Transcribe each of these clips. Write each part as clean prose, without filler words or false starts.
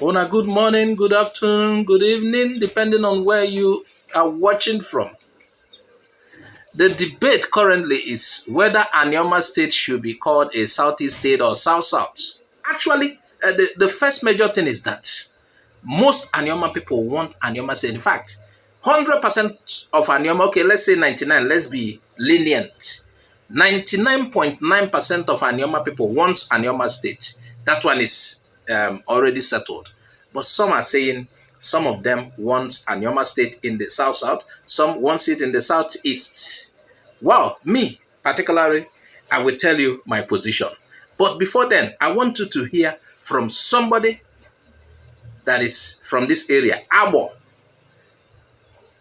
Ona, good morning, good afternoon, good evening, depending on where you are watching from. The debate currently is whether Anioma State should be called a Southeast State or South-South. Actually, the first major thing is that most Anioma people want Anioma State. In fact, 100% of Anioma, okay, let's say 99, let's be lenient. 99.9% of Anioma people want Anioma State. That one is already settled. But some are saying some of them want Anioma State in the South-South, some want it in the Southeast. Well, me particularly, I will tell you my position. But before then, I want you to hear from somebody that is from this area, Abo.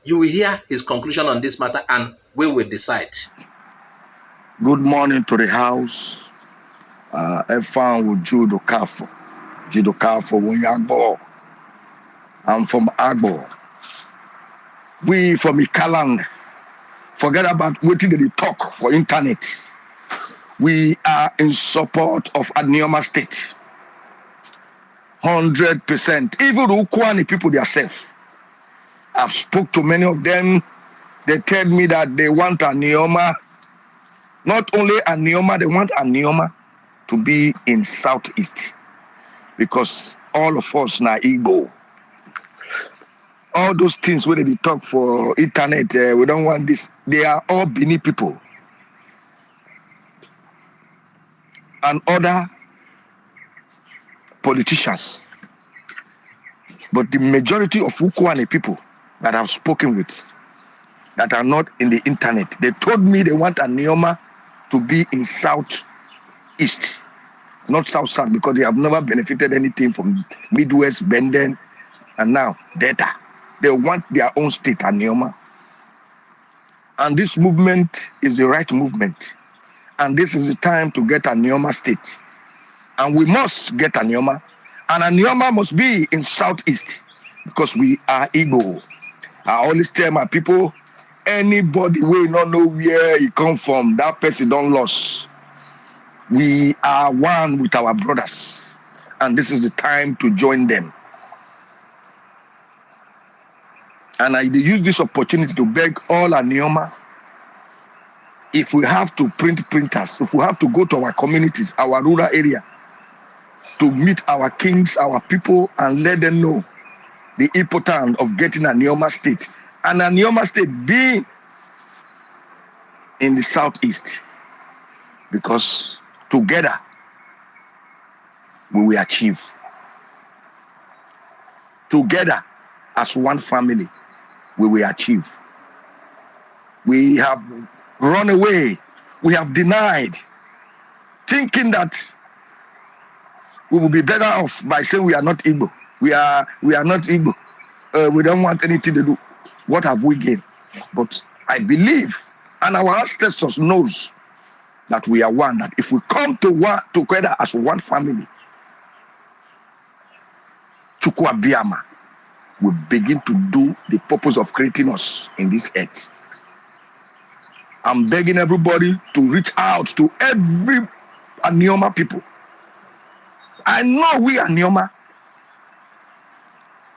You will hear his conclusion on this matter and we will decide. Good morning to the house. Efan with Judo Kafo. Judo Kafo Wunyagbo. I'm from Agbo. We from Ikalang. Forget about waiting they talk for internet. We are in support of Anioma State. 100%. Even the Ukwani people themselves. I've spoke to many of them. They tell me that they want Anioma. Not only Anioma, they want Anioma to be in Southeast. Because all of us na IGBO. All those things where they talk for internet, we don't want this. They are all Bini people. And other politicians. But the majority of Ukwane people that I've spoken with that are not in the internet, they told me they want Anioma to be in Southeast, not South-South, because they have never benefited anything from Midwest, Benden, and now Delta. They want their own state, Anioma. And this movement is the right movement. And this is the time to get Anioma State. And we must get Anioma. And Anioma must be in Southeast because we are Igbo. I always tell my people, anybody will not know where he come from, that person don't lose. We are one with our brothers. And this is the time to join them. And I use this opportunity to beg all Anioma, if we have to print printers, if we have to go to our communities, our rural area, to meet our kings, our people, and let them know the importance of getting Anioma State. And Anioma State being in the Southeast. Because together, we will achieve. Together, as one family, we will achieve. We have run away. We have denied, thinking that we will be better off by saying we are not Igbo. We are not Igbo. We don't want anything to do. What have we gained? But I believe, and our ancestors knows that we are one. That if we come together as one family, Chukwu Abiyama will begin to do the purpose of creating us in this earth. I'm begging everybody to reach out to every Anioma people. I know we Anioma,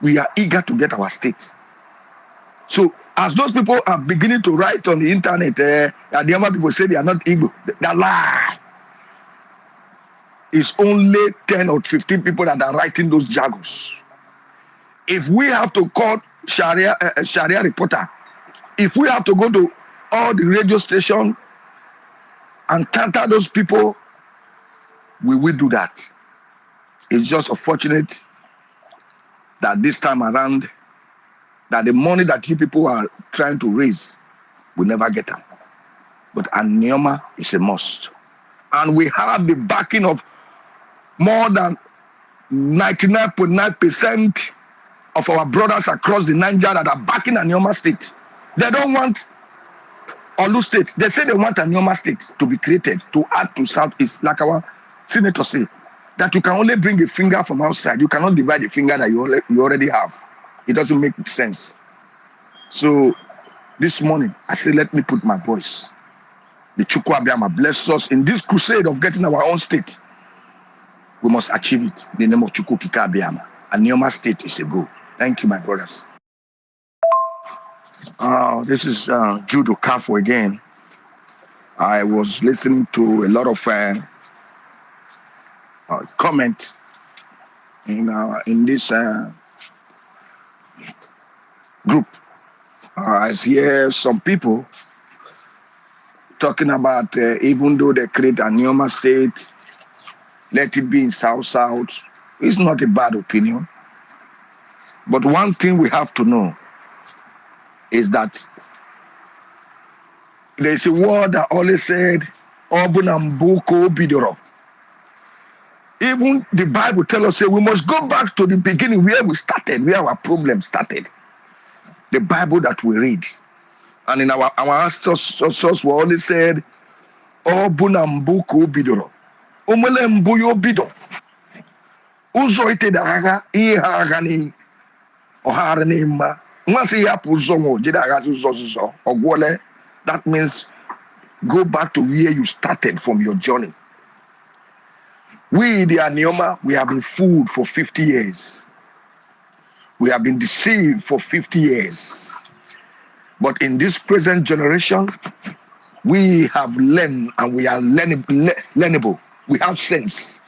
we are eager to get our state. So as those people are beginning to write on the internet, Anioma people say they are not Igbo. That lie. It's only 10 or 15 people that are writing those jargons. If we have to call Sharia reporter, if we have to go to all the radio stations and counter those people, we will do that. It's just unfortunate that this time around, that the money that you people are trying to raise, we never get them. But Anioma is a must. And we have the backing of more than 99.9% of our brothers across the Niger that are backing Anioma State. They don't want Olu State. They say they want Anioma State to be created to add to Southeast, like our senator say, that you can only bring a finger from outside. You cannot divide the finger that you already have. It doesn't make sense. So this morning, I said, let me put my voice. The Chukwu Abiyama bless us in this crusade of getting our own state. We must achieve it in the name of Chukwu Kika Abiyama. Anioma State is a go. Thank you, my brothers. This is Judo Kafo again. I was listening to a lot of comment in this group. I hear some people talking about even though they create Anioma State, let it be in Southsouth. It's not a bad opinion. But one thing we have to know is that there's a word that always said, Obunambuko Bidoro. Even the Bible tells us we must go back to the beginning where we started, where our problem started. The Bible that we read. And in our ancestors we always said, Obunambuko Bidoro. Omelembuyo Bido. Uzo ite da aga, ihe aga ni ohara ni ma. Once you have that means go back to where you started from your journey. We, the Anioma, we have been fooled for 50 years. We have been deceived for 50 years. But in this present generation, we have learned and we are learnable. We have sense.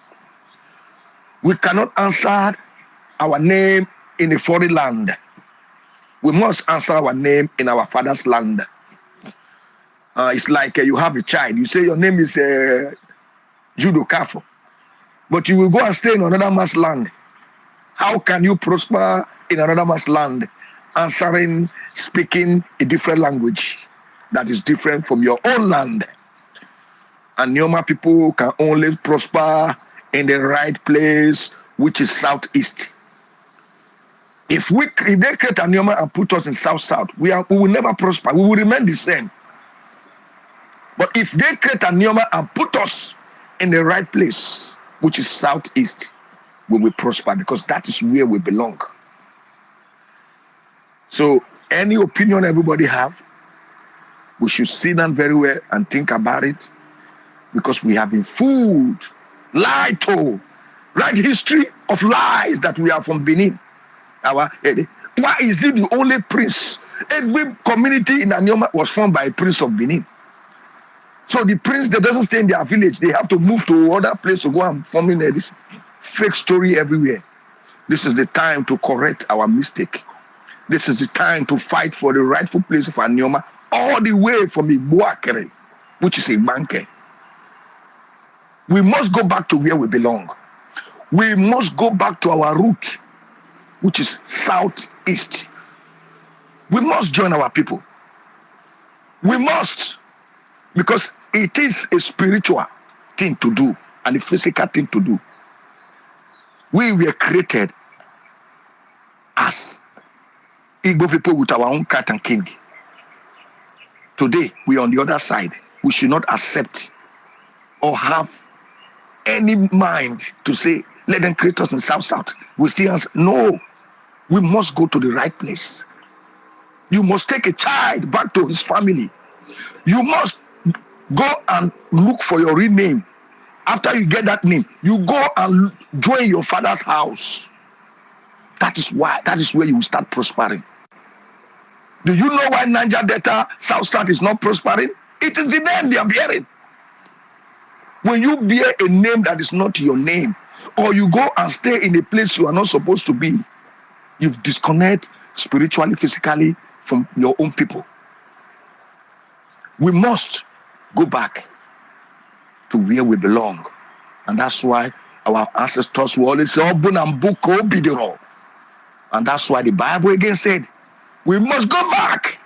We cannot answer our name in a foreign land. We must answer our name in our father's land. It's like you have a child. You say your name is Judo Kafo, but you will go and stay in another man's land. How can you prosper in another man's land, speaking a different language that is different from your own land? And Anioma people can only prosper in the right place, which is Southeast. If they create Anioma and put us in South-South, we will never prosper. We will remain the same. But if they create Anioma and put us in the right place, which is Southeast, we will prosper because that is where we belong. So any opinion everybody have, we should sit down very well and think about it, because we have been fooled, lied to, write history of lies that we are from Benin. Why is it the only prince? Every community in Anioma was formed by a prince of Benin. So the prince that doesn't stay in their village, they have to move to other place to go and form in this fake story everywhere. This is the time to correct our mistake. This is the time to fight for the rightful place of Anioma, all the way from Igboakere, which is a Banke. We must go back to where we belong. We must go back to our root, which is Southeast. We must join our people. We must, because it is a spiritual thing to do and a physical thing to do. We were created as Igbo people with our own cat and king. Today, we are on the other side. We should not accept or have any mind to say, let them create us in South-South. We still answer, no. We must go to the right place. You must take a child back to his family. You must go and look for your real name. After you get that name, you go and join your father's house. That is where you will start prospering. Do you know why Niger Delta South-South is not prospering? It is the name they are bearing. When you bear a name that is not your name, or you go and stay in a place you are not supposed to be, you've disconnected spiritually, physically from your own people. We must go back to where we belong. And that's why our ancestors will always say, Obunambuko Bidoro. And that's why the Bible again said, we must go back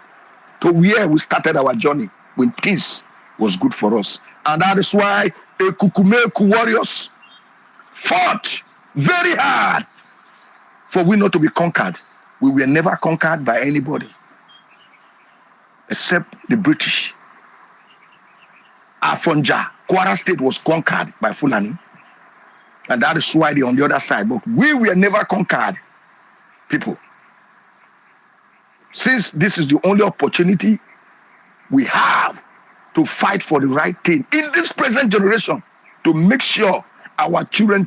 to where we started our journey when things was good for us. And that is why Ekukumeku warriors fought very hard for we not to be conquered. We were never conquered by anybody except the British. Afonja, Kwara State was conquered by Fulani. And that is why they're on the other side. But we were never conquered, people. Since this is the only opportunity we have to fight for the right thing in this present generation, to make sure our children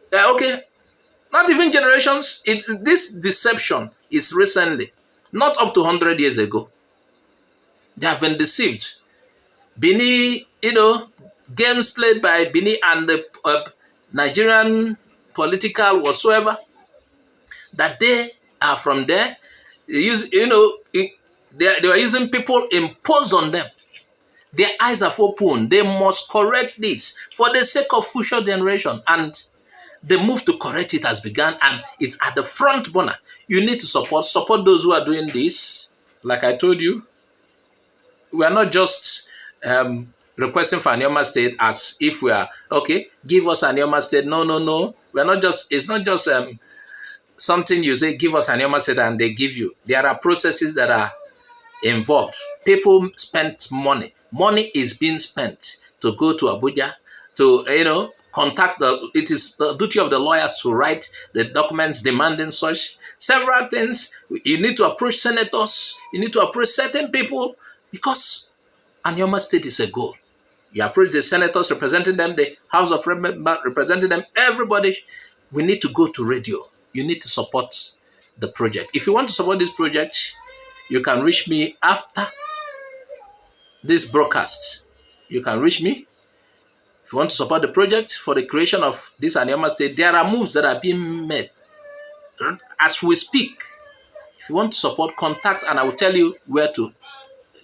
Okay. Not even generations. This deception is recently, not up to 100 years ago. They have been deceived. Bini, games played by Bini and the Nigerian political whatsoever, that they are from there. They use, they are using people imposed on them. Their eyes are open. They must correct this for the sake of future generation. And the move to correct it has begun, and it's at the front burner. You need to support those who are doing this. Like I told you, we are not just requesting for Anioma State as if we are, okay, give us Anioma State. No, no, no. We are not just, it's not just something you say, give us Anioma State and they give you. There are processes that are involved. People spent money. Money is being spent to go to Abuja, to, contact it is the duty of the lawyers to write the documents demanding such. Several things. You need to approach senators. You need to approach certain people because Anioma State is a goal. You approach the senators representing them, the House of Representatives representing them, everybody. We need to go to radio. You need to support the project. If you want to support this project, you can reach me after this broadcast. You can reach me. If you want to support the project for the creation of this Anioma State, there are moves that are being made as we speak. If you want to support, contact and I will tell you where to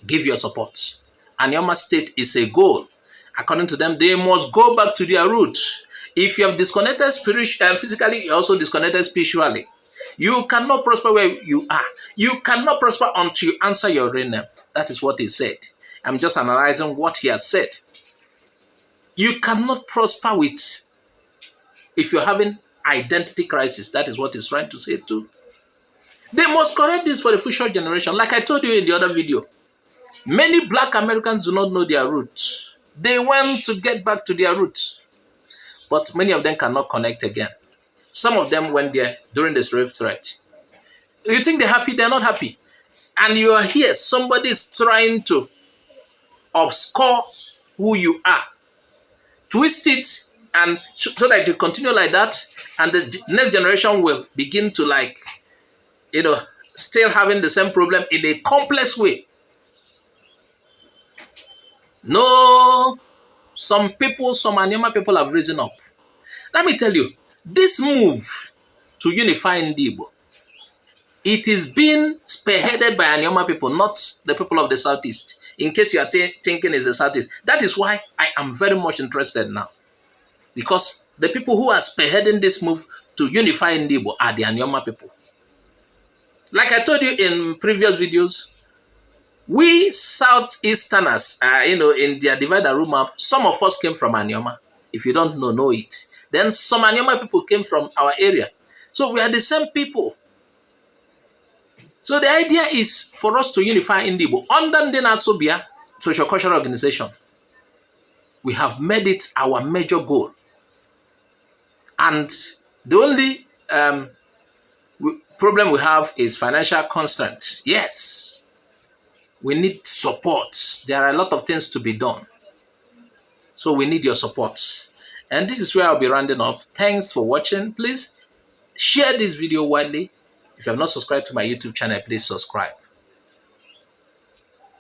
give your support. Anioma State is a goal. According to them, they must go back to their roots. If you have disconnected physically, you also disconnected spiritually. You cannot prosper where you are. You cannot prosper until you answer your real name. That is what he said. I'm just analyzing what he has said. You cannot prosper if you're having identity crisis. That is what he's trying to say too. They must correct this for the future generation. Like I told you in the other video, many Black Americans do not know their roots. They want to get back to their roots, but many of them cannot connect again. Some of them went there during the slave trade. You think they're happy? They're not happy. And you are here. Somebody is trying to obscure who you are. Twist it and so that you continue like that, and the next generation will begin to still having the same problem in a complex way. No, some Anioma people have risen up. Let me tell you, this move to unify IGBO, it is being spearheaded by Anioma people, not the people of the Southeast. In case you are thinking it's the Southeast. That is why I am very much interested now. Because the people who are spearheading this move to unify IGBO are the Anioma people. Like I told you in previous videos, we Southeasterners, in their divide and rule map, some of us came from Anioma. If you don't know it. Then some Anioma people came from our area. So we are the same people. So the idea is for us to unify IGBO under the Nasobia Social-Cultural Organization. We have made it our major goal. And the only problem we have is financial constraints. Yes. We need support. There are a lot of things to be done. So we need your support. And this is where I'll be rounding up. Thanks for watching. Please share this video widely. If you have not subscribed to my YouTube channel, please subscribe.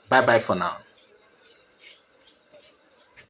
Bye-bye for now.